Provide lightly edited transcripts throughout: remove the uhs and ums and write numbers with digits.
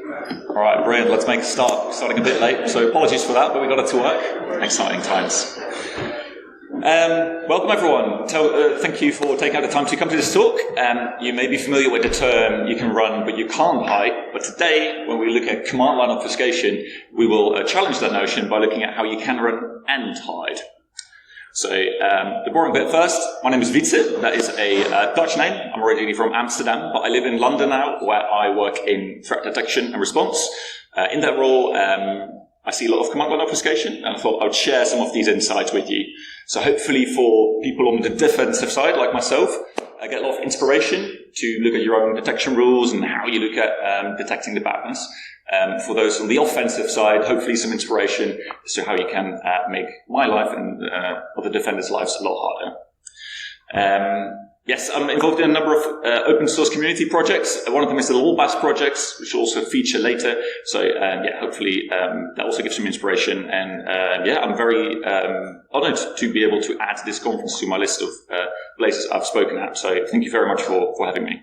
All right, brilliant. Let's make a start. Starting a bit late, so apologies for that, but we got it to work. Exciting times. Welcome, everyone. Thank you for taking out the time to come to this talk. You may be familiar with the term, you can run, but you can't hide. But today, when we look at command line obfuscation, we will challenge that notion by looking at how you can run and hide. So, the boring bit first. My name is Wietze. That is a Dutch name. I'm originally from Amsterdam, but I live in London now, where I work in threat detection and response. In that role, I see a lot of command line obfuscation, and I thought I would share some of these insights with you. So hopefully for people on the defensive side, like myself, I get a lot of inspiration to look at your own detection rules and how you look at detecting the badness. For those on the offensive side, hopefully some inspiration as to how you can make my life and other defenders' lives a lot harder. Yes, I'm involved in a number of open source community projects. One of them is the LawBAS projects, which will also feature later. So, hopefully that also gives some inspiration. And I'm very honored to be able to add this conference to my list of places I've spoken at. So thank you very much for having me.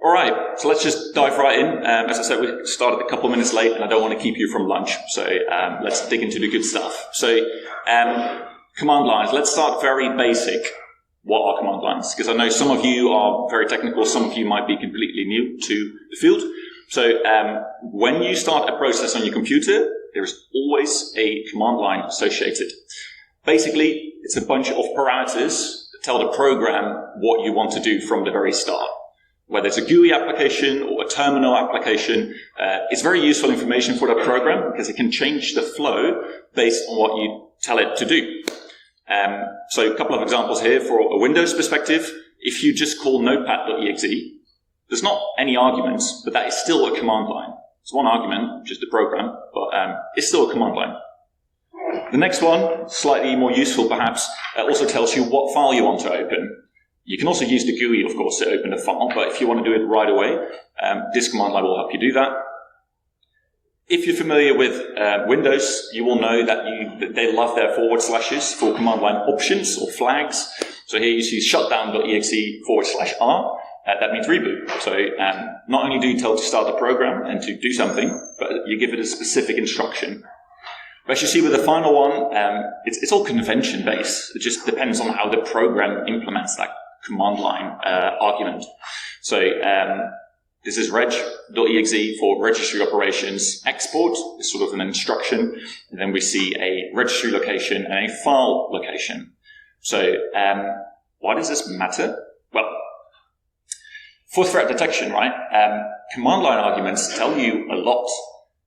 All right, so let's just dive right in. As I said, we started a couple of minutes late, and I don't want to keep you from lunch. So let's dig into the good stuff. So command lines. Let's start very basic. What are command lines? Because I know some of you are very technical, some of you might be completely new to the field. So when you start a process on your computer, there is always a command line associated. Basically, it's a bunch of parameters that tell the program what you want to do from the very start. Whether it's a GUI application or a terminal application, it's very useful information for that program because it can change the flow based on what you tell it to do. So a couple of examples here for a Windows perspective. If you just call notepad.exe, there's not any arguments, but that is still a command line. It's one argument, just the program, but it's still a command line. The next one, slightly more useful perhaps, also tells you what file you want to open. You can also use the GUI, of course, to open the file, but if you want to do it right away, this command line will help you do that. If you're familiar with Windows, you will know that they love their forward slashes for command line options or flags. So here you see shutdown.exe/r. That means reboot. So not only do you tell it to start the program and to do something, but you give it a specific instruction. But as you see with the final one, it's all convention-based. It just depends on how the program implements that command line argument. So this is reg.exe for registry operations. Export is sort of an instruction. And then we see a registry location and a file location. So why does this matter? Well, for threat detection, right, command line arguments tell you a lot.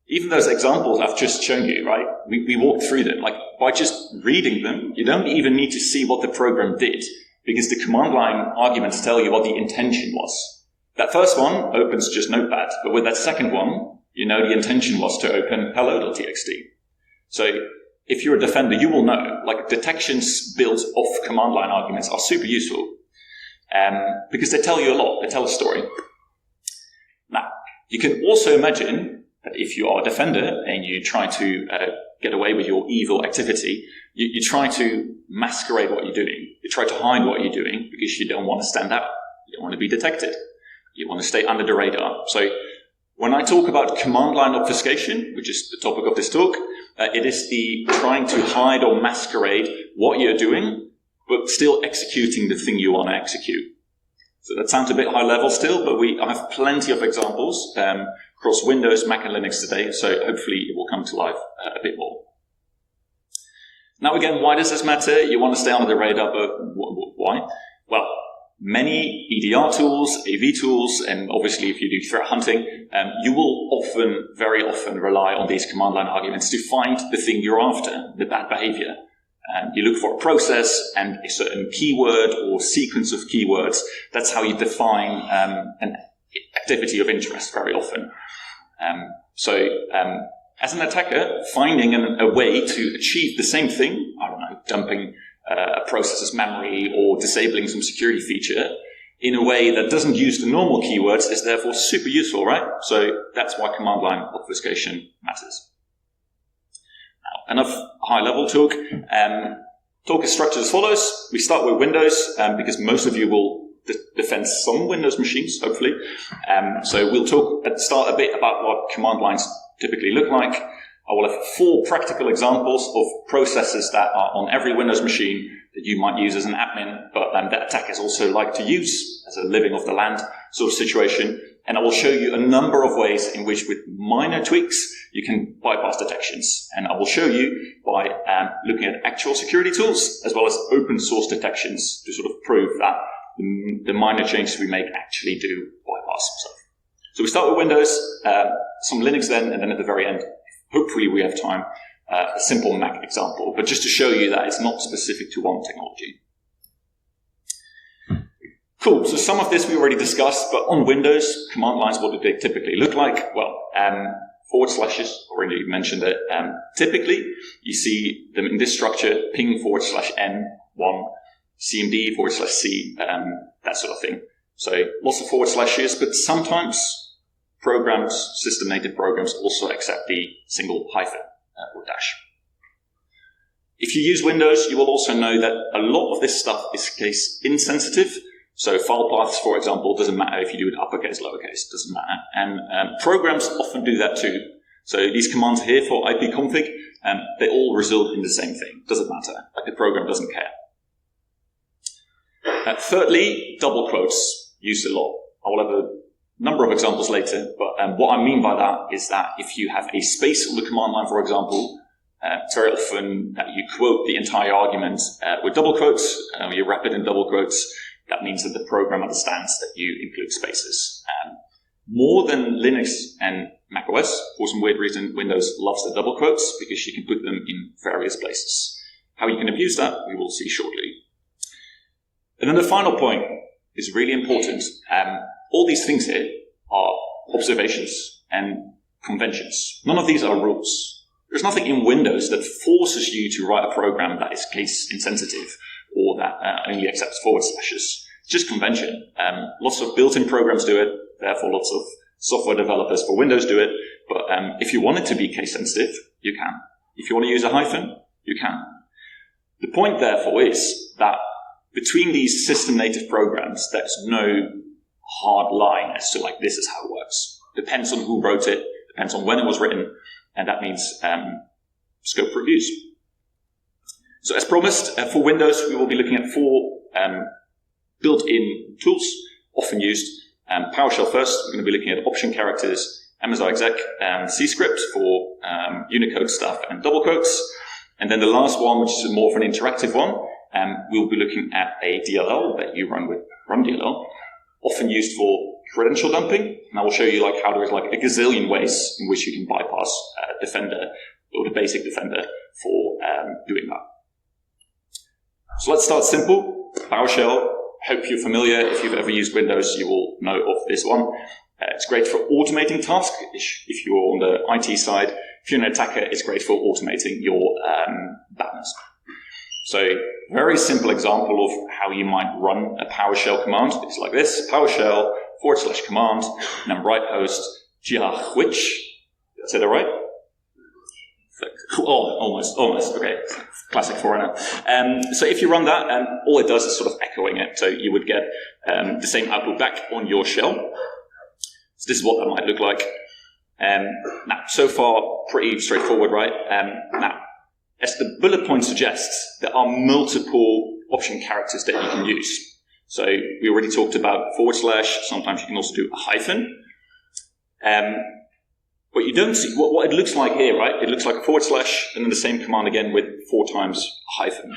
Even those examples I've just shown you, right, we walked through them. Like, by just reading them, you don't even need to see what the program did, because the command line arguments tell you what the intention was. That first one opens just Notepad, but with that second one, you know the intention was to open hello.txt. So if you're a defender, you will know, like, detections built off command line arguments are super useful, because they tell you a lot, they tell a story. Now, you can also imagine that if you are a defender and you try to get away with your evil activity, you try to masquerade what you're doing. You try to hide what you're doing because you don't want to stand out. You don't want to be detected. You want to stay under the radar. So when I talk about command line obfuscation, which is the topic of this talk, it is the trying to hide or masquerade what you're doing, but still executing the thing you want to execute. So that sounds a bit high level still, but I have plenty of examples across Windows, Mac and Linux today, so hopefully it will come to life a bit more. Now again, why does this matter? You want to stay under the radar, but why? Well, many EDR tools, AV tools, and obviously if you do threat hunting, you will very often rely on these command line arguments to find the thing you're after, the bad behavior. You look for a process and a certain keyword or sequence of keywords. That's how you define an activity of interest very often. As an attacker, finding a way to achieve the same thing, I don't know, dumping a process's memory or disabling some security feature in a way that doesn't use the normal keywords is therefore super useful, right? So that's why command line obfuscation matters. Now, enough high-level talk. Talk is structured as follows. We start with Windows because most of you will defend some Windows machines, hopefully. So we'll talk at the start a bit about what command lines typically look like. I will have 4 practical examples of processes that are on every Windows machine that you might use as an admin, but that attackers also like to use as a living off the land sort of situation. And I will show you a number of ways in which, with minor tweaks, you can bypass detections. And I will show you by looking at actual security tools as well as open source detections to sort of prove that the minor changes we make actually do bypass stuff. So we start with Windows, some Linux then, and then at the very end, hopefully we have time, a simple Mac example, but just to show you that it's not specific to one technology. Cool, so some of this we already discussed, but on Windows, command lines, what do they typically look like? Well, forward slashes, already mentioned it. Typically, you see them in this structure, ping /n1, cmd /c, that sort of thing. So lots of forward slashes, but sometimes programs, system native programs, also accept the single hyphen or dash. If you use Windows, you will also know that a lot of this stuff is case insensitive. So file paths, for example, doesn't matter if you do it uppercase, lowercase, doesn't matter. And programs often do that too. So these commands here for ipconfig, they all result in the same thing. Doesn't matter. Like the program doesn't care. Thirdly, double quotes, used a lot. I will have a number of examples later, but what I mean by that is that if you have a space on the command line, for example, it's very often that you quote the entire argument with double quotes, you wrap it in double quotes. That means that the program understands that you include spaces. More than Linux and macOS, for some weird reason, Windows loves the double quotes because you can put them in various places. How you can abuse that, we will see shortly. And then the final point is really important. All these things here are observations and conventions. None of these are rules. There's nothing in Windows that forces you to write a program that is case insensitive or that only accepts forward slashes. It's just convention. Lots of built-in programs do it, therefore lots of software developers for Windows do it, but if you want it to be case sensitive, you can. If you want to use a hyphen, you can. The point, therefore, is that between these system-native programs, there's no hard line as to, like, this is how it works. Depends on who wrote it, depends on when it was written, and that means scope for abuse. So as promised, for Windows, we will be looking at 4 built-in tools, often used. PowerShell first, we're going to be looking at option characters, MSI exec, C-script for Unicode stuff and double quotes. And then the last one, which is more of an interactive one, we'll be looking at a DLL that you run with RunDLL, often used for credential dumping. And I will show you like how there is like a gazillion ways in which you can bypass Defender or the basic Defender for doing that. So let's start simple. PowerShell. Hope you're familiar. If you've ever used Windows, you will know of this one. It's great for automating tasks. If you're on the IT side, if you're an attacker, it's great for automating your badness. So, very simple example of how you might run a PowerShell command. It's like this: PowerShell /command, and then right host which. Did I say that right? Oh, almost. Okay, classic foreigner. So if you run that, all it does is sort of echoing it. So you would get the same output back on your shell. So this is what that might look like. Now, so far, pretty straightforward, right? Now, as the bullet point suggests, there are multiple option characters that you can use. So we already talked about /. Sometimes you can also do a hyphen. What you don't see, what it looks like here, right? It looks like a / and then the same command again with 4 times a hyphen.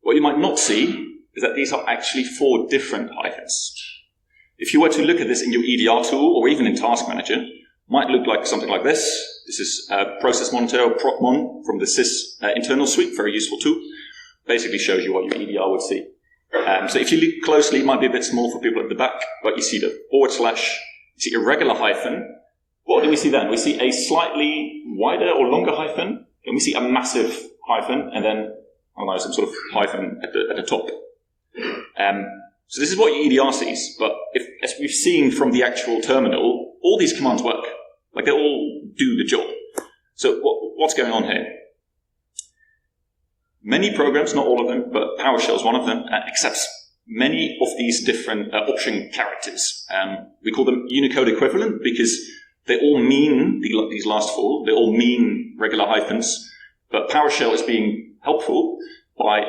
What you might not see is that these are actually 4 different hyphens. If you were to look at this in your EDR tool or even in Task Manager, it might look like something like this. This is Process Monitor or ProcMon from the Sys internal suite, very useful tool. Basically shows you what your EDR would see. So if you look closely, it might be a bit small for people at the back, but you see the /, you see a regular hyphen. What do we see then? We see a slightly wider or longer hyphen, and we see a massive hyphen, and then, I don't know, some sort of hyphen at the top. So this is what your EDR sees, but as we've seen from the actual terminal, all these commands work. Like, they all do the job. So what's going on here? Many programs, not all of them, but PowerShell is one of them, accepts many of these different option characters. We call them Unicode equivalent because they all mean, these last four, they all mean regular hyphens, but PowerShell is being helpful by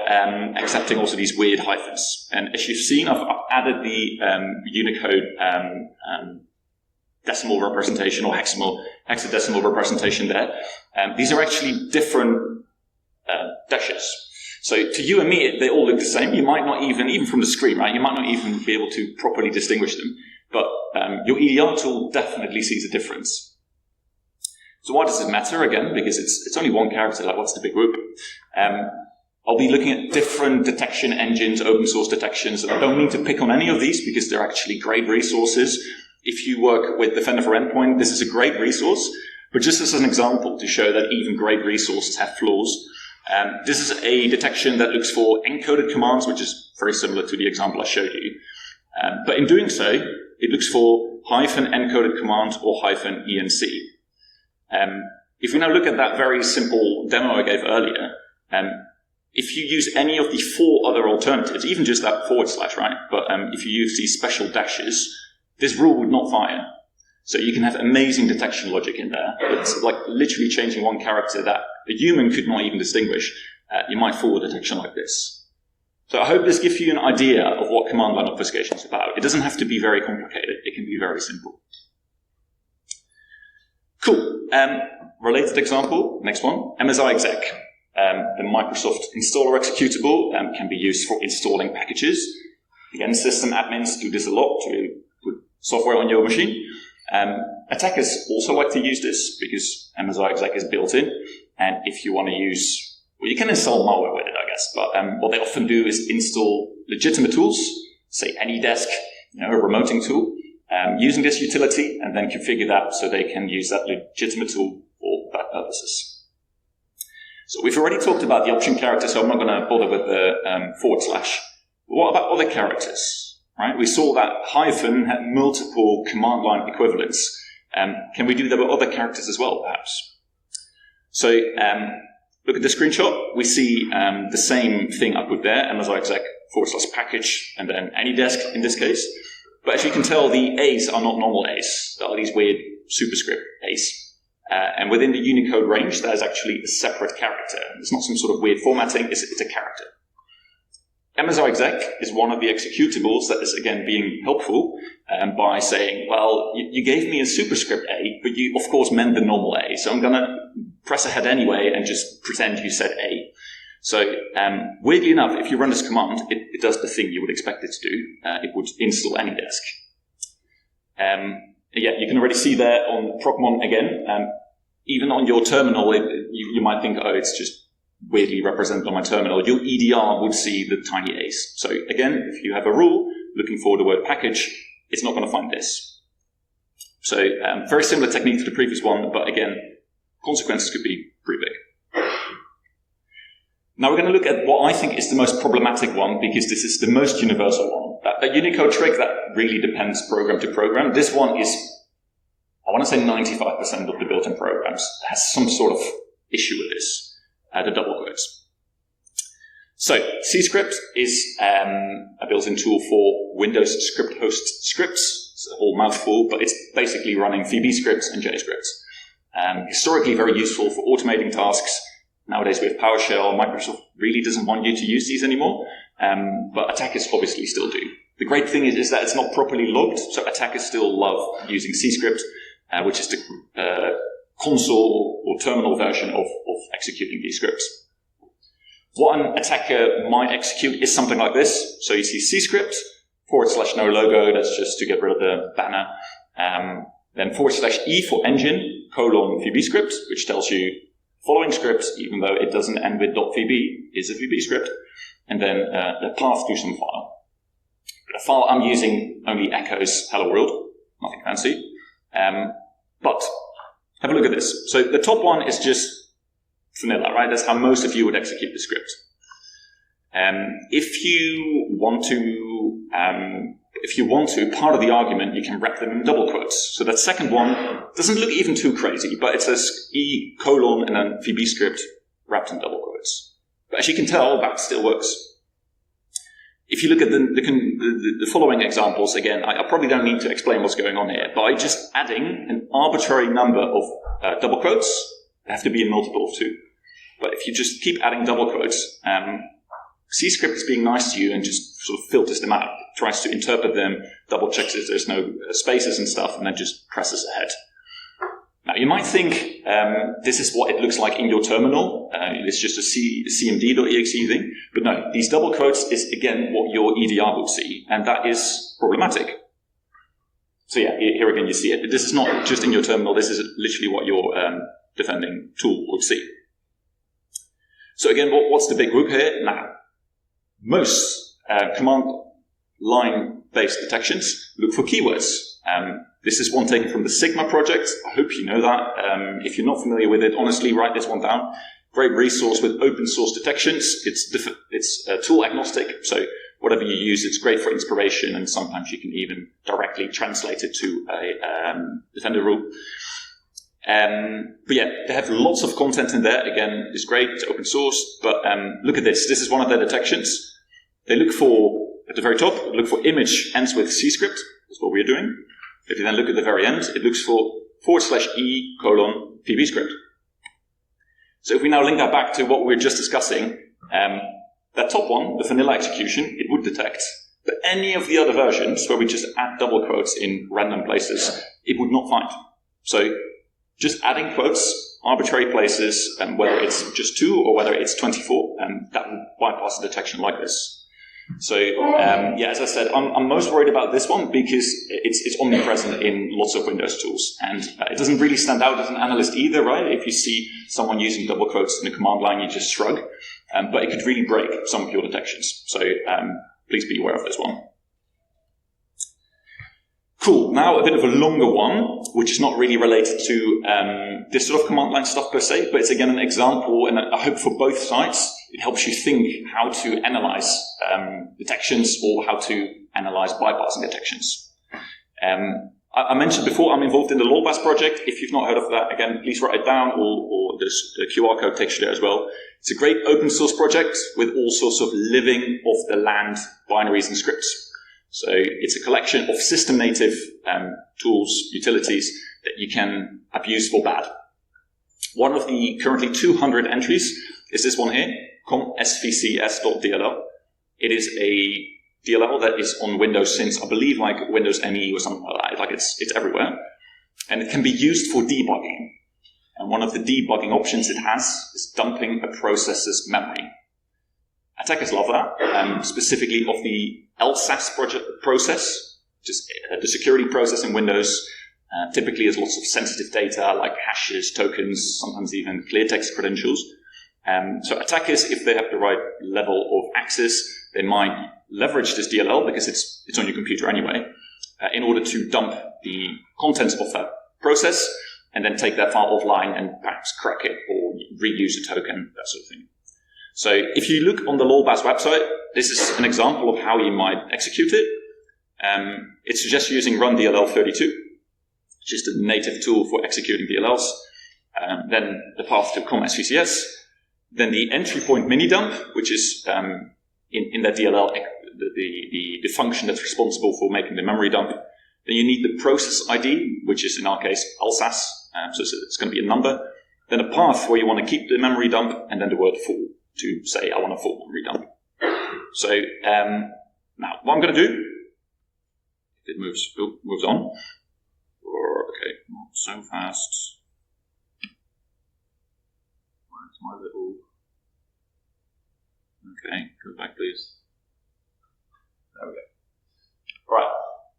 accepting also these weird hyphens. And as you've seen, I've added the Unicode decimal representation or hexadecimal representation there. These are actually different dashes. So to you and me, they all look the same. You might not even from the screen, right? You might not even be able to properly distinguish them. But your EDR tool definitely sees a difference. So why does it matter? Again, because it's only one character, like what's the big whoop? I'll be looking at different detection engines, open source detections, and I don't mean to pick on any of these because they're actually great resources. If you work with Defender for Endpoint, this is a great resource. But just as an example to show that even great resources have flaws, this is a detection that looks for encoded commands, which is very similar to the example I showed you. But in doing so, it looks for hyphen encoded command or hyphen ENC. If we now look at that very simple demo I gave earlier, if you use any of the four other alternatives, even just that /, right? But if you use these special dashes, this rule would not fire. So you can have amazing detection logic in there. It's like literally changing one character that a human could not even distinguish. You might fool a detection like this. So I hope this gives you an idea of what command line obfuscation is about. It doesn't have to be very complicated. It can be very simple. Cool. Related example, next one, MSI exec. The Microsoft installer executable can be used for installing packages. Again, system admins do this a lot to put software on your machine. Attackers also like to use this because MSI exec is built in. And if you want to use, well, you can install malware with it, I guess. But what they often do is install legitimate tools, say AnyDesk, a remoting tool, using this utility, and then configure that so they can use that legitimate tool for bad purposes. So we've already talked about the option character, so I'm not going to bother with the /. But what about other characters? Right? We saw that hyphen had multiple command line equivalents. Can we do that with other characters as well, perhaps? So look at the screenshot. We see the same thing I put there, MSI exec / package, and then AnyDesk in this case. But as you can tell, the A's are not normal A's. There are these weird superscript A's. And within the Unicode range, there's actually a separate character. It's not some sort of weird formatting, it's a character. MSI exec is one of the executables that is, again, being helpful by saying, well, you gave me a superscript A, but you, of course, meant the normal A. So I'm going to press ahead anyway and just pretend you said A. So weirdly enough, if you run this command, it does the thing you would expect it to do. It would install AnyDesk. Yeah, you can already see there on Procmon again. Even on your terminal, you might think, oh, it's just weirdly represented on my terminal. Your EDR would see the tiny A's. So again, if you have a rule looking for the word package, it's not going to find this. So very similar technique to the previous one, but again, consequences could be pretty big. Now we're going to look at what I think is the most problematic one, because this is the most universal one. That Unicode trick, that really depends program to program. This one is, I want to say 95% of the built-in programs has some sort of issue with this, the double quotes. So cscript is a built-in tool for Windows script host scripts. It's a whole mouthful, but it's basically running VB scripts and JScripts. Historically very useful for automating tasks. Nowadays with PowerShell, Microsoft really doesn't want you to use these anymore, but attackers obviously still do. The great thing is that it's not properly logged, so attackers still love using cscript, which is the console or terminal version of executing these scripts. What an attacker might execute is something like this. So you see cscript, /no logo, that's just to get rid of the banner. Then /e for engine, VB script, which tells you following script, even though it doesn't end with .vb, is a VB script. And then the path to some file. The file I'm using only echoes hello world, nothing fancy. But have a look at this. So the top one is just vanilla, right? That's how most of you would execute the script. If you want to, part of the argument, you can wrap them in double quotes. So that second one doesn't look even too crazy, but it says E : and then VB script wrapped in double quotes. But as you can tell, that still works. if you look at the following examples, again, I probably don't need to explain what's going on here. By just adding an arbitrary number of double quotes, they have to be a multiple of 2. But if you just keep adding double quotes, C-script is being nice to you and just sort of filters them out, tries to interpret them, double checks if there's no spaces and stuff, and then just presses ahead. Now, you might think this is what it looks like in your terminal. It's just a cmd.exe thing. But no, these double quotes is, again, what your EDR would see, and that is problematic. So yeah, here again you see it. This is not just in your terminal. This is literally what your defending tool would see. So again, what's the big whoop here? Now, most command line-based detections look for keywords. This is one taken from the Sigma project. I hope you know that. If you're not familiar with it, honestly, write this one down. Great resource with open source detections. It's tool agnostic, so whatever you use, it's great for inspiration, and sometimes you can even directly translate it to a defender rule. But yeah, they have lots of content in there. Again, it's great, it's open source, but look at this. This is one of their detections. They look for, at the very top, look for image ends with C-script. That's what we're doing. If you then look at the very end, it looks for /e:/pb script. So if we now link that back to what we were just discussing, that top one, the vanilla execution, it would detect. But any of the other versions where we just add double quotes in random places, it would not find. So just adding quotes, arbitrary places, and whether it's just 2 or whether it's 24, that will bypass the detection like this. So, yeah, as I said, I'm most worried about this one because it's omnipresent in lots of Windows tools. And it doesn't really stand out as an analyst either, right? If you see someone using double quotes in a command line, you just shrug. But it could really break some of your detections. So please be aware of this one. Cool. Now a bit of a longer one, which is not really related to this sort of command line stuff per se, but it's again an example, and I hope for both sides, it helps you think how to analyze detections or how to analyze bypassing detections. I mentioned before I'm involved in the LOLBAS project. If you've not heard of that, again, please write it down, or the QR code takes you there as well. It's a great open source project with all sorts of living off-the-land binaries and scripts. So it's a collection of system-native tools, utilities that you can abuse for bad. One of the currently 200 entries is this one here, com_svcs.dll. It is a DLL that is on Windows since, I believe, like Windows ME or something like that. Like it's everywhere. And it can be used for debugging. And one of the debugging options it has is dumping a process's memory. Attackers love that, specifically of the LSAS process, which is the security process in Windows. Typically has lots of sensitive data like hashes, tokens, sometimes even clear text credentials. So attackers, if they have the right level of access, they might leverage this DLL because it's on your computer anyway, in order to dump the contents of that process and then take that file offline and perhaps crack it or reuse a token, that sort of thing. So if you look on the LOLBAS website, this is an example of how you might execute it. It suggests using run DLL32, which is the native tool for executing DLLs. Then the path to com_svcs. Then the entry point mini dump, which is in that DLL, the function that's responsible for making the memory dump. Then you need the process ID, which is in our case LSAS, so it's going to be a number. Then a path where you want to keep the memory dump, and then the word full to say I want a full memory dump. So now what I'm going to do, if it moves on, okay, not so fast. Where's my little? Okay, go back, please. There we go. All right.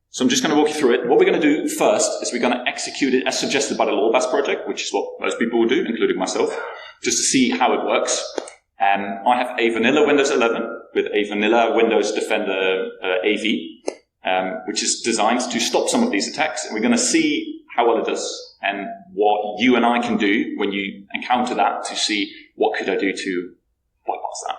So I'm just going to walk you through it. What we're going to do first is we're going to execute it as suggested by the LOLBAS project, which is what most people will do, including myself, just to see how it works. I have a vanilla Windows 11 with a vanilla Windows Defender AV, which is designed to stop some of these attacks. And we're going to see how well it does and what you and I can do when you encounter that to see what could I do to bypass that.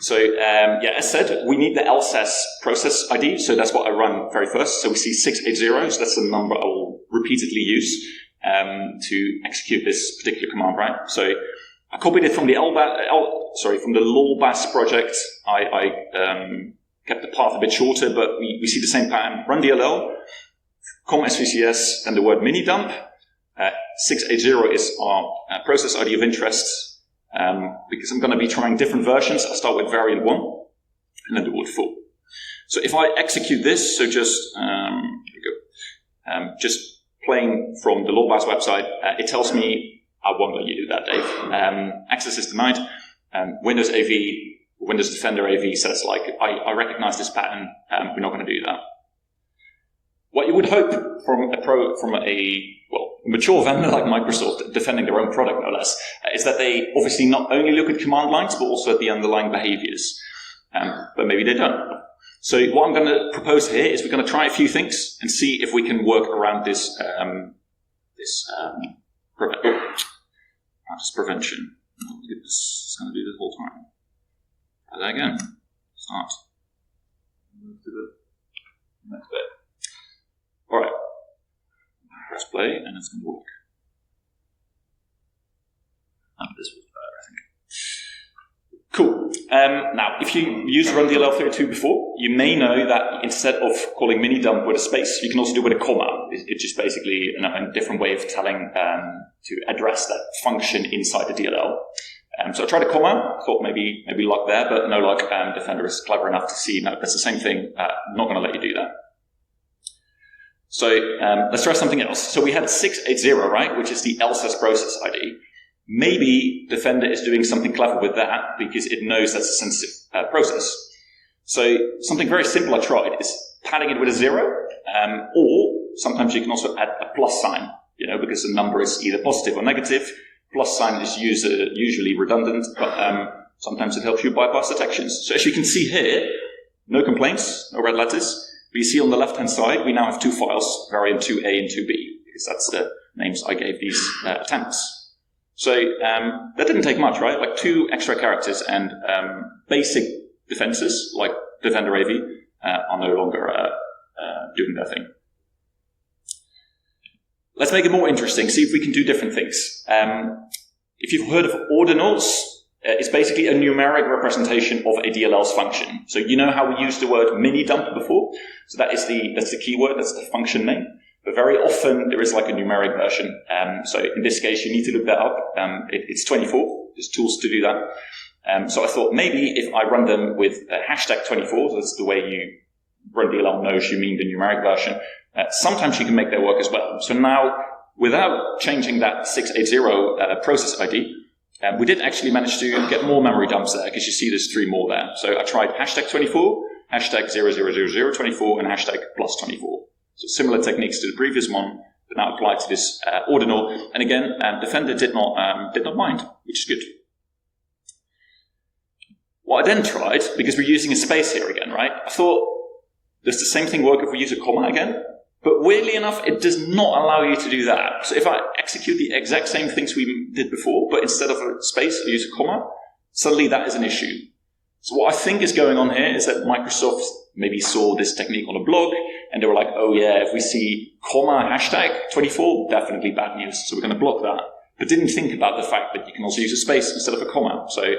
So, yeah, as said, we need the LSAS process ID, so that's what I run very first. So we see 680, so that's the number I will repeatedly use to execute this particular command, right? So I copied it from the from the LOLBAS project. I kept the path a bit shorter, but we see the same pattern. Run DLL, com SVCS, and the word mini dump. 680 is our process ID of interest, because I'm going to be trying different versions. I'll start with variant 1, and then the word full. So if I execute this, so just just playing from the Lawbars website, it tells me I won't let you do that, Dave. Access is denied. Windows AV, Windows Defender AV says, like, I recognize this pattern. We're not going to do that. What you would hope from a mature vendor like Microsoft, defending their own product no less, is that they obviously not only look at command lines, but also at the underlying behaviors. But maybe they don't. So what I'm going to propose here is we're going to try a few things and see if we can work around this prevention. Oh, goodness, it's going to do this whole time. Try that again. Start. Move to the next bit. All right. Press play, and it's going to work. This was better, I think. Cool. Now, if you used Run DLL32 before, you may know that instead of calling mini dump with a space, you can also do with a comma. It's just basically a different way of telling to address that function inside the DLL. So I tried a comma, thought maybe luck there, but no luck. Defender is clever enough to see, no, that's the same thing. I'm not going to let you do that. So let's try something else. So we had 680, right, which is the LSS process ID. Maybe Defender is doing something clever with that because it knows that's a sensitive process. So something very simple I tried is padding it with a 0, or sometimes you can also add a plus sign, because the number is either positive or negative. Plus sign is usually redundant, but sometimes it helps you bypass detections. So as you can see here, no complaints, no red letters. But you see on the left-hand side, we now have 2 files, variant 2A and 2B, because that's the names I gave these attempts. So that didn't take much, right? Like 2 extra characters, and basic defenses, like Defender AV, are no longer doing their thing. Let's make it more interesting, see if we can do different things. If you've heard of ordinals, it's basically a numeric representation of a DLL's function. So you know how we used the word mini dump before? So that's the keyword, that's the function name. But very often there is like a numeric version. So in this case, you need to look that up. It's 24. There's tools to do that. So I thought maybe if I run them with hashtag 24, that's the way you run DLL knows you mean the numeric version, sometimes you can make that work as well. So now, without changing that 680 process ID, we did actually manage to get more memory dumps there, because you see there's 3 more there. So I tried hashtag 24, hashtag 000024, and hashtag plus 24. So similar techniques to the previous one, but now applied to this ordinal. And again, Defender did not mind, which is good. What I then tried, because we're using a space here again, right? I thought, does the same thing work if we use a comma again? But weirdly enough, it does not allow you to do that. So if I execute the exact same things we did before, but instead of a space, I use a comma, suddenly that is an issue. So what I think is going on here is that Microsoft maybe saw this technique on a blog, and they were like, oh yeah, if we see comma hashtag 24, definitely bad news, so we're going to block that. But didn't think about the fact that you can also use a space instead of a comma. So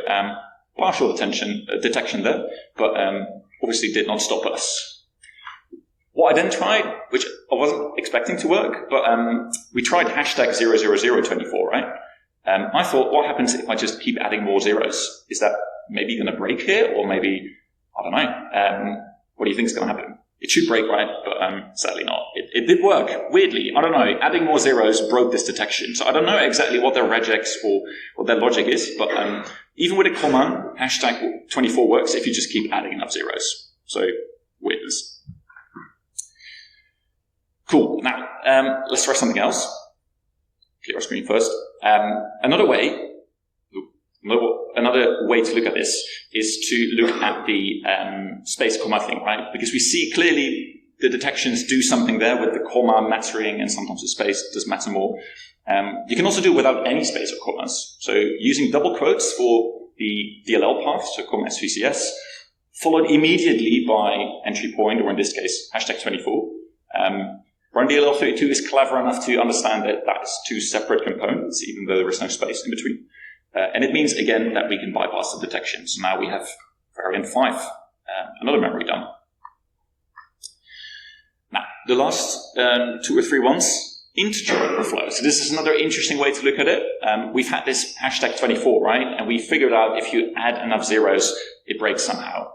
partial detection there, but obviously did not stop us. What I then tried, which I wasn't expecting to work, but we tried hashtag 00024, right? I thought, what happens if I just keep adding more zeros? Is that maybe going to break here? Or maybe, I don't know. What do you think is going to happen? It should break, right? But sadly not. It did work. Weirdly, I don't know. Adding more zeros broke this detection. So I don't know exactly what their regex or what their logic is, but even with a comma, hashtag 24 works if you just keep adding enough zeros. So, weirdness. Cool. Now, let's try something else. Clear our screen first. Another way to look at this is to look at the space comma thing, right? Because we see clearly the detections do something there with the comma mattering, and sometimes the space does matter more. You can also do it without any space or commas. So using double quotes for the DLL path, so comma SVCS, followed immediately by entry point, or in this case, hashtag 24. Run DLL32 is clever enough to understand that that is 2 separate components, even though there is no space in between. And it means, again, that we can bypass the detection. So now we have variant 5 another memory dump. Now, the last 2 or 3 ones, integer overflow. So this is another interesting way to look at it. We've had this hashtag 24, right? And we figured out if you add enough zeros, it breaks somehow.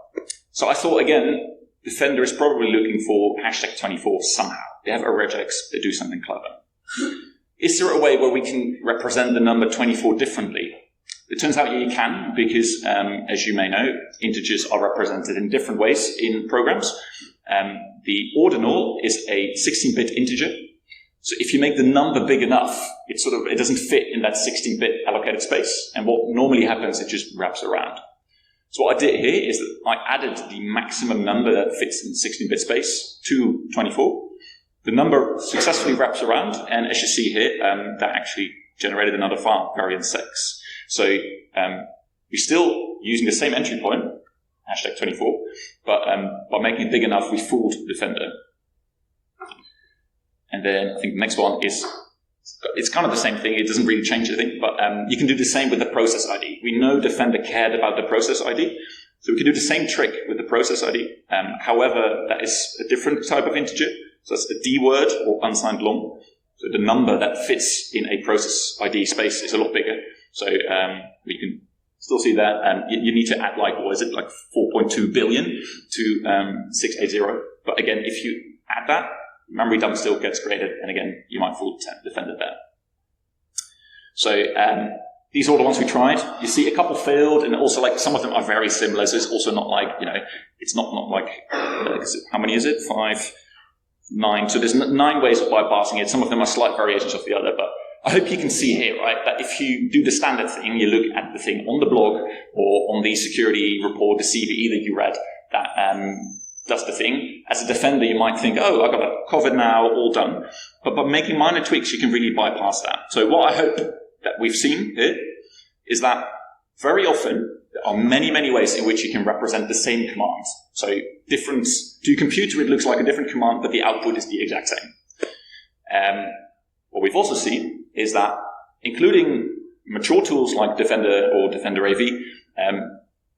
So I thought, again, Defender is probably looking for hashtag 24 somehow. They have a regex, they do something clever. Is there a way where we can represent the number 24 differently? It turns out you can, because as you may know, integers are represented in different ways in programs. The ordinal is a 16-bit integer. So if you make the number big enough, it doesn't fit in that 16-bit allocated space. And what normally happens, it just wraps around. So what I did here is that I added the maximum number that fits in 16-bit space to 24. The number successfully wraps around, and as you see here, that actually generated another file, variant 6. So we're still using the same entry point, hashtag 24, but by making it big enough, we fooled Defender. And then I think the next one is, it's kind of the same thing, it doesn't really change anything, but you can do the same with the process ID. We know Defender cared about the process ID, so we can do the same trick with the process ID. However, that is a different type of integer, so it's a D word or unsigned long. So the number that fits in a process ID space is a lot bigger. So we can still see that you need to add like 4.2 billion to 680. But again, if you add that, memory dump still gets created, and again, you might fool Defender there. So these are all the ones we tried. You see a couple failed, and also like some of them are very similar. So it's also not like, it's not like, how many is it? 5, 9. So there's 9 ways of bypassing it. Some of them are slight variations of the other, but I hope you can see here, right, that if you do the standard thing, you look at the thing on the blog or on the security report, the CVE that you read, that does the thing. As a defender, you might think, oh, I've got it covered now, all done. But by making minor tweaks, you can really bypass that. So what I hope that we've seen here is that very often there are many, many ways in which you can represent the same command. So to your computer, it looks like a different command, but the output is the exact same. What we've also seen is that, including mature tools like Defender or Defender AV,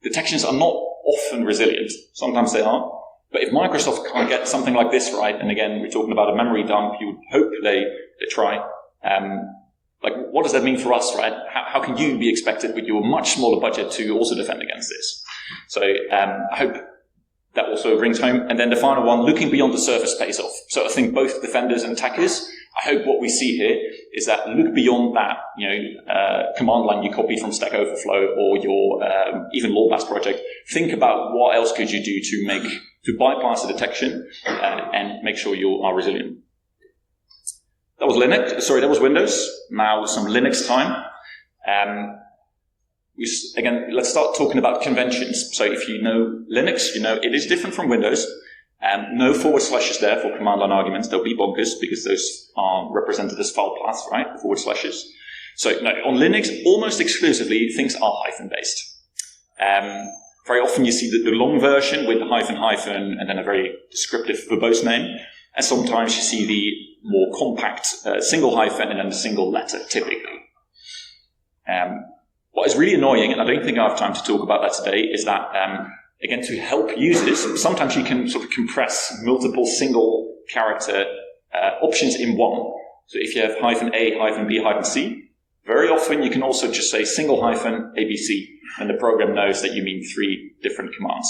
detections are not often resilient. Sometimes they are. But if Microsoft can't get something like this right, and again, we're talking about a memory dump, you would hope they try. What does that mean for us, right? How can you be expected with your much smaller budget to also defend against this? So I hope that also rings home. And then the final one, looking beyond the surface pays off. So I think both defenders and attackers, I hope what we see here is that look beyond that, command line you copy from Stack Overflow or your even LawPass project. Think about what else could you do to bypass the detection and make sure you are resilient. That was Windows. Now some Linux time. Again, let's start talking about conventions. So if you know Linux, you know it is different from Windows. No forward slashes there for command line arguments. They'll be bonkers because those are represented as file paths, right? The forward slashes. So no, on Linux, almost exclusively, things are hyphen-based. Very often you see the long version with the hyphen, and then a very descriptive verbose name. And sometimes you see the more compact single hyphen and then a single letter, typically. What is really annoying, and I don't think I have time to talk about that today, is that, again, to help users, sometimes you can sort of compress multiple single character options in one. So if you have hyphen A, hyphen B, hyphen C, very often you can also just say single hyphen ABC, and the program knows that you mean 3 different commands.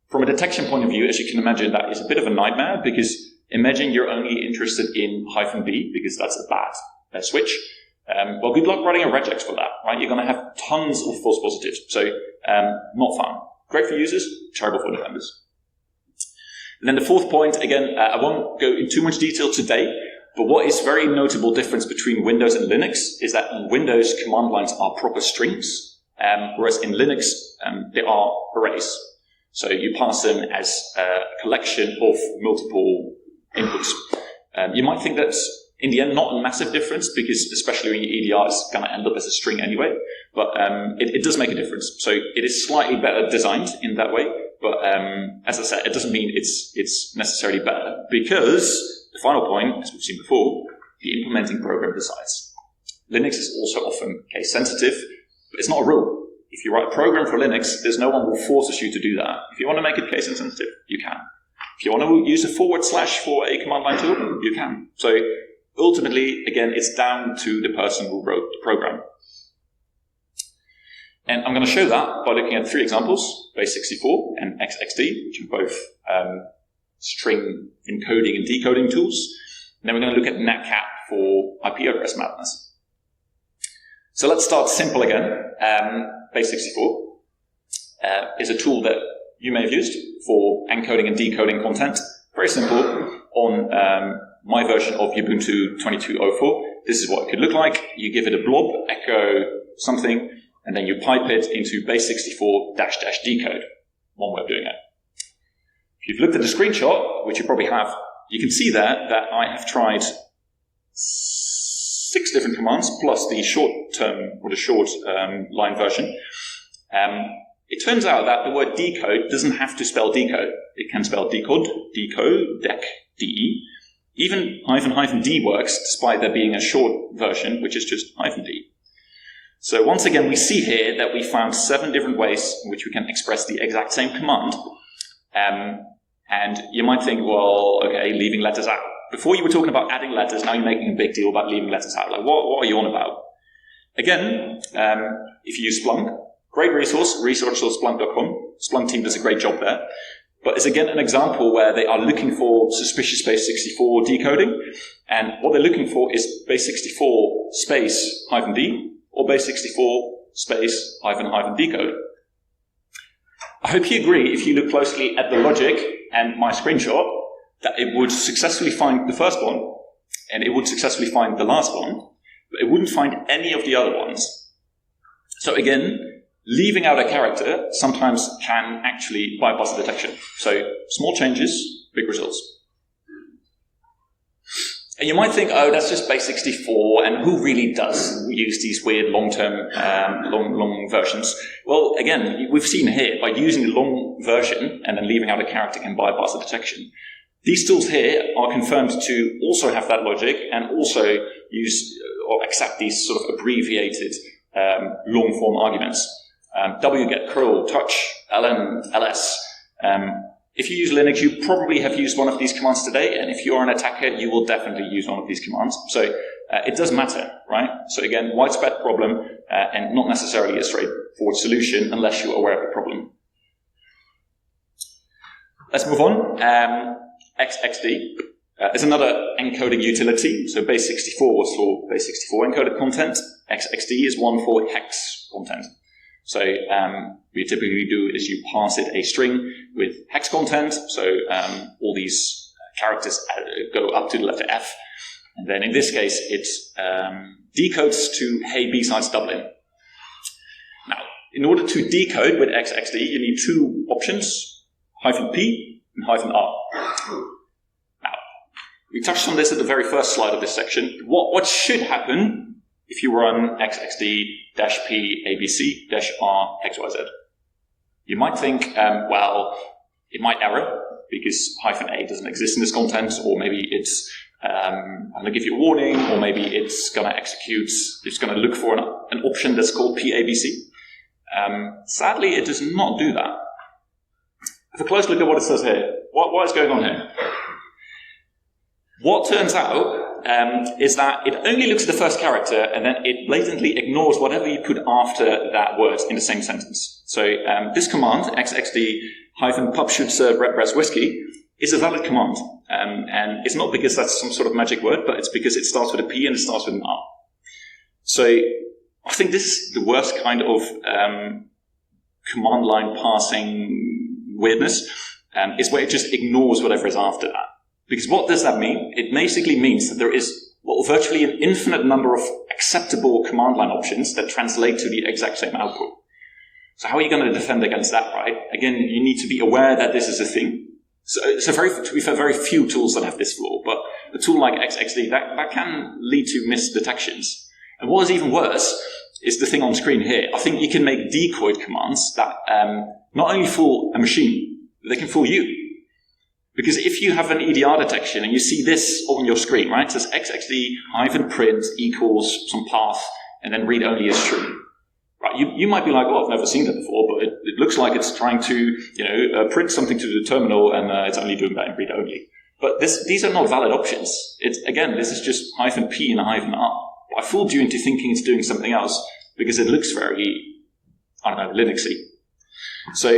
From a detection point of view, as you can imagine, that is a bit of a nightmare, because imagine you're only interested in hyphen B, because that's a bad switch. Well, good luck writing a regex for that, right? You're going to have tons of false positives, so not fun. Great for users, terrible for defenders. And then the fourth point, again, I won't go into too much detail today, but what is very notable difference between Windows and Linux is that in Windows, command lines are proper strings, whereas in Linux, they are arrays. So you pass them as a collection of multiple inputs. You might think that's, in the end, not a massive difference, because especially when your EDR is going to end up as a string anyway, but it does make a difference. So it is slightly better designed in that way, but as I said, it doesn't mean it's necessarily better, because the final point, as we've seen before, the implementing program decides. Linux is also often case sensitive, but it's not a rule. If you write a program for Linux, there's no one who forces you to do that. If you want to make it case insensitive, you can. If you want to use a / for a command line tool, you can. So ultimately, again, it's down to the person who wrote the program. And I'm going to show that by looking at 3 examples, base64 and XXD, which are both string encoding and decoding tools. And then we're going to look at netcat for IP address madness. So let's start simple again. Base64 is a tool that you may have used for encoding and decoding content. Very simple. On my version of Ubuntu 22.04, this is what it could look like. You give it a blob, echo something, and then you pipe it into base64 -- decode. One way of doing it. If you've looked at the screenshot, which you probably have, you can see there that I have tried 6 different commands, plus the short term or the short line version. It turns out that the word decode doesn't have to spell decode. It can spell decode, dec, de. Even -d works, despite there being a short version, which is just -d. So once again, we see here that we found 7 different ways in which we can express the exact same command. And you might think, well, okay, leaving letters out. Before you were talking about adding letters, now you're making a big deal about leaving letters out. Like, what are you on about? Again, if you use Splunk, great resource, resource.splunk.com. Splunk team does a great job there. But it's again an example where they are looking for suspicious base64 decoding. And what they're looking for is base64 space -d or base64 space -decode. I hope you agree, if you look closely at the logic and my screenshot, that it would successfully find the first one, and it would successfully find the last one, but it wouldn't find any of the other ones. So again, leaving out a character sometimes can actually bypass the detection. So small changes, big results. And you might think, oh, that's just base64, and who really does use these weird long-term, long versions? Well, again, we've seen here, by using the long version and then leaving out a character can bypass the detection. These tools here are confirmed to also have that logic and also use or accept these sort of abbreviated long-form arguments. wget, curl, touch, ln, ls. If you use Linux, you probably have used one of these commands today, and if you're an attacker, you will definitely use one of these commands. So it does matter, right? So again, widespread problem and not necessarily a straightforward solution unless you're aware of the problem. Let's move on. XXD is another encoding utility. So base64 was for base64 encoded content. XXD is one for hex content. So what you typically do is you pass it a string with hex content. So all these characters go up to the letter F. And then in this case, it decodes to hey B-sides Dublin. Now, in order to decode with XXD, you need 2 options, -p and -r. Now, we touched on this at the very first slide of this section. What should happen if you run XXD-P ABC-R XYZ? You might think, well, it might error because -a doesn't exist in this content, or maybe it's going to give you a warning, or maybe it's going to execute, it's going to look for an option that's called PABC. Sadly, it does not do that. Have a close look at what it says here. What is going on here? What turns out is that it only looks at the first character and then it blatantly ignores whatever you put after that word in the same sentence. So this command, XXD-pub should serve red breast whiskey, is a valid command. And it's not because that's some sort of magic word, but it's because it starts with a P and it starts with an R. So I think this is the worst kind of command line passing weirdness, is where it just ignores whatever is after that. Because what does that mean? It basically means that there is virtually an infinite number of acceptable command line options that translate to the exact same output. So how are you going to defend against that, right? Again, you need to be aware that this is a thing. So to be fair, very few tools that have this flaw, but a tool like XXD, that can lead to misdetections. And what is even worse is the thing on screen here. I think you can make decoy commands that not only fool a machine, but they can fool you. Because if you have an EDR detection and you see this on your screen, right, it says XXD-print equals some path and then read only is true. Right, You might be like, oh, I've never seen that before, but it looks like it's trying to, print something to the terminal, and it's only doing that in read only. But these are not valid options. This is just -p and -r. I fooled you into thinking it's doing something else because it looks very, Linuxy. So,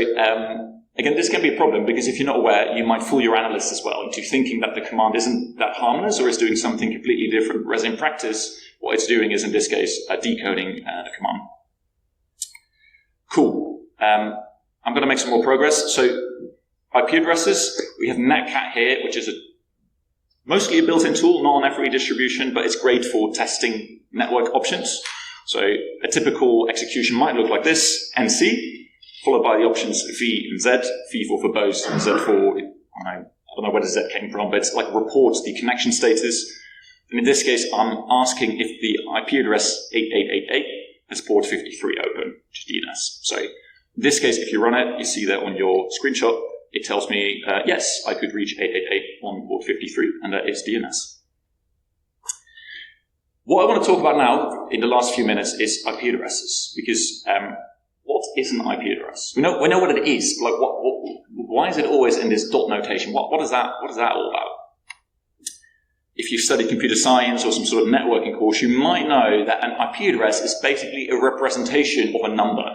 again, this can be a problem because if you're not aware, you might fool your analysts as well into thinking that the command isn't that harmless or is doing something completely different, whereas in practice, what it's doing is, in this case, decoding the command. Cool. I'm going to make some more progress. So, IP addresses, we have netcat here, which is mostly a built-in tool, not an every distribution, but it's great for testing network options. So a typical execution might look like this, NC, followed by the options V and Z, V for verbose, and Z for, I don't know where the Z came from, but it's like reports the connection status. And in this case, I'm asking if the IP address 8888 has port 53 open, which is DNS. So in this case, if you run it, you see that on your screenshot, it tells me, yes, I could reach 888 on port 53, and that is DNS. What I want to talk about now, in the last few minutes, is IP addresses, because what is an IP address? We know what it is. Like, why is it always in this dot notation? What is that all about? If you've studied computer science or some sort of networking course, you might know that an IP address is basically a representation of a number.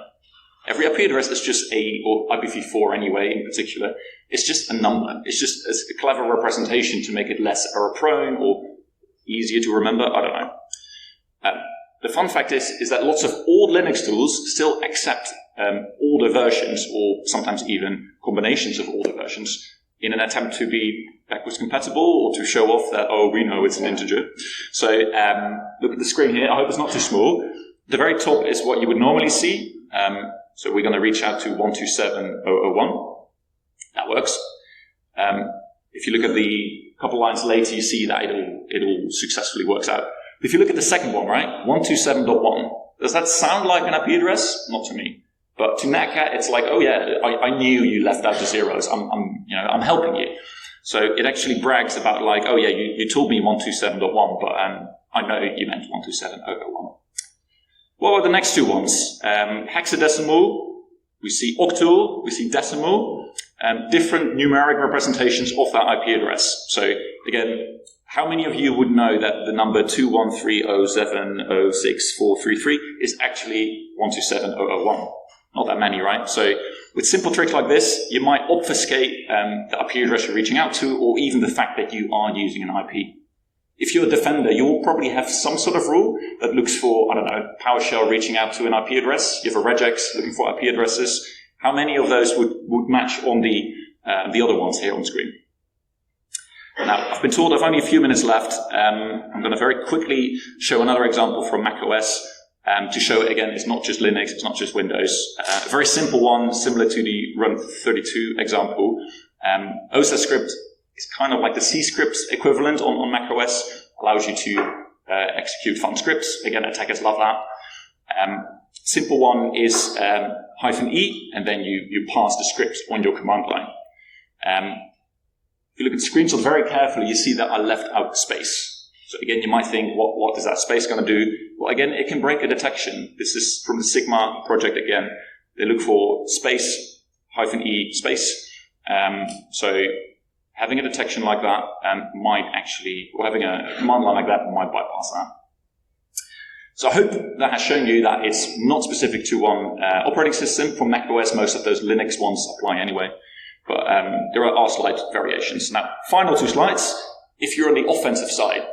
Every IP address is just or IPv4 anyway, in particular, it's just a number. It's just a clever representation to make it less error-prone or easier to remember. I don't know. The fun fact is that lots of old Linux tools still accept older versions, or sometimes even combinations of older versions, in an attempt to be backwards compatible or to show off that, oh, we know it's an integer. So look at the screen here. I hope it's not too small. The very top is what you would normally see. So we're going to reach out to 127.0.0.1. That works. If you look at the couple lines later, you see that it all successfully works out. If you look at the second one, right, 127.1, does that sound like an IP address? Not to me. But to Netcat, it's like, oh yeah, I knew you left out the zeros. I'm helping you. So it actually brags about like, oh yeah, you told me 127.1, but I know you meant 127.0.1. What are the next two ones? Hexadecimal, we see octal, we see decimal, different numeric representations of that IP address. So again, how many of you would know that the number 213.0706433 is actually 127.0.0.1? Not that many, right? So with simple tricks like this, you might obfuscate the IP address you're reaching out to, or even the fact that you are using an IP. If you're a defender, you'll probably have some sort of rule that looks for, PowerShell reaching out to an IP address. You have a regex looking for IP addresses. How many of those would match on the other ones here on screen? Now, I've been told I've only a few minutes left. I'm going to very quickly show another example from macOS to show it again. It's not just Linux, it's not just Windows. A very simple one, similar to the Run32 example. OSA script is kind of like the C script equivalent on macOS. Allows you to execute fun scripts. Again, attackers love that. Simple one is -E, and then you pass the script on your command line. If you look at the screenshot very carefully, you see that I left out space. So again, you might think, what is that space going to do? Well, again, it can break a detection. This is from the Sigma project again. They look for space, -E, space. So having a detection like that or having a command line like that might bypass that. So I hope that has shown you that it's not specific to one operating system. For macOS, most of those Linux ones apply anyway. But there are slight variations. Now, final two slides. If you're on the offensive side,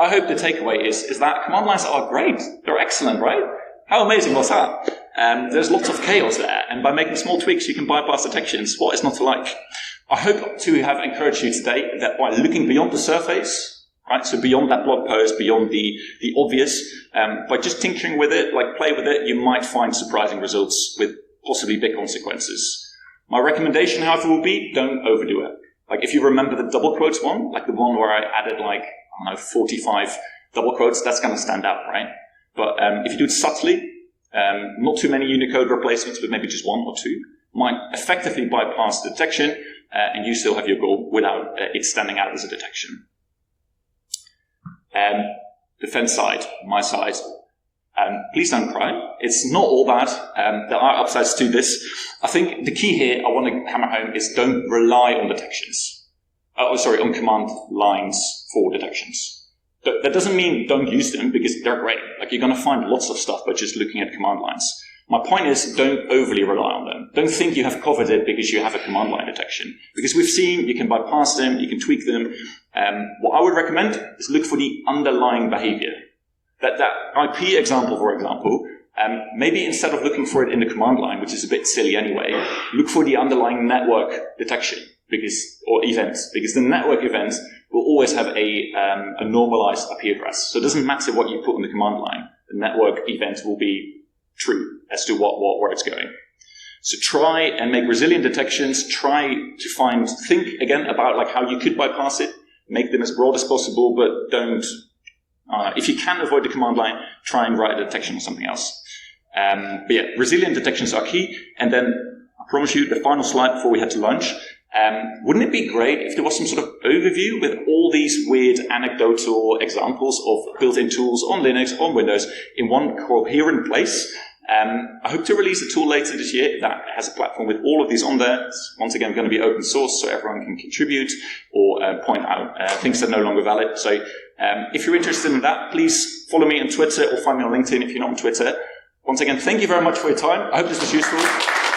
I hope the takeaway is that command lines are great. They're excellent, right? How amazing was that? There's lots of chaos there. And by making small tweaks, you can bypass detections. What is not to like? I hope to have encouraged you today that by looking beyond the surface, right, so beyond that blog post, beyond the obvious, by just tinkering with it, like play with it, you might find surprising results with possibly big consequences. My recommendation, however, will be don't overdo it. Like if you remember the double quotes one, like the one where I added 45 double quotes, that's going to stand out, right? But if you do it subtly, not too many Unicode replacements, but maybe just one or two, might effectively bypass detection, and you still have your goal without it standing out as a detection. Defense side, my side. Please don't cry. It's not all bad. There are upsides to this. I think the key here I want to hammer home is don't rely on detections. On command lines for detections. That doesn't mean don't use them, because they're great. Like, you're going to find lots of stuff by just looking at command lines. My point is, don't overly rely on them. Don't think you have covered it because you have a command line detection. Because we've seen you can bypass them, you can tweak them. What I would recommend is look for the underlying behavior. That IP example, for example, maybe instead of looking for it in the command line, which is a bit silly anyway, look for the underlying network detection or events, because the network event will always have a normalized IP address. So it doesn't matter what you put on the command line. The network event will be true as to where it's going. So try and make resilient detections. Try to think again about like how you could bypass it. Make them as broad as possible, but don't. If you can avoid the command line, try and write a detection or something else. But yeah, resilient detections are key. And then I promise you, the final slide before we head to lunch. Wouldn't it be great if there was some sort of overview with all these weird anecdotal examples of built-in tools on Linux, on Windows, in one coherent place? I hope to release a tool later this year that has a platform with all of these on there. It's once again going to be open source, so everyone can contribute or point out things that are no longer valid. So if you're interested in that, please follow me on Twitter or find me on LinkedIn if you're not on Twitter. Once again, thank you very much for your time. I hope this was useful.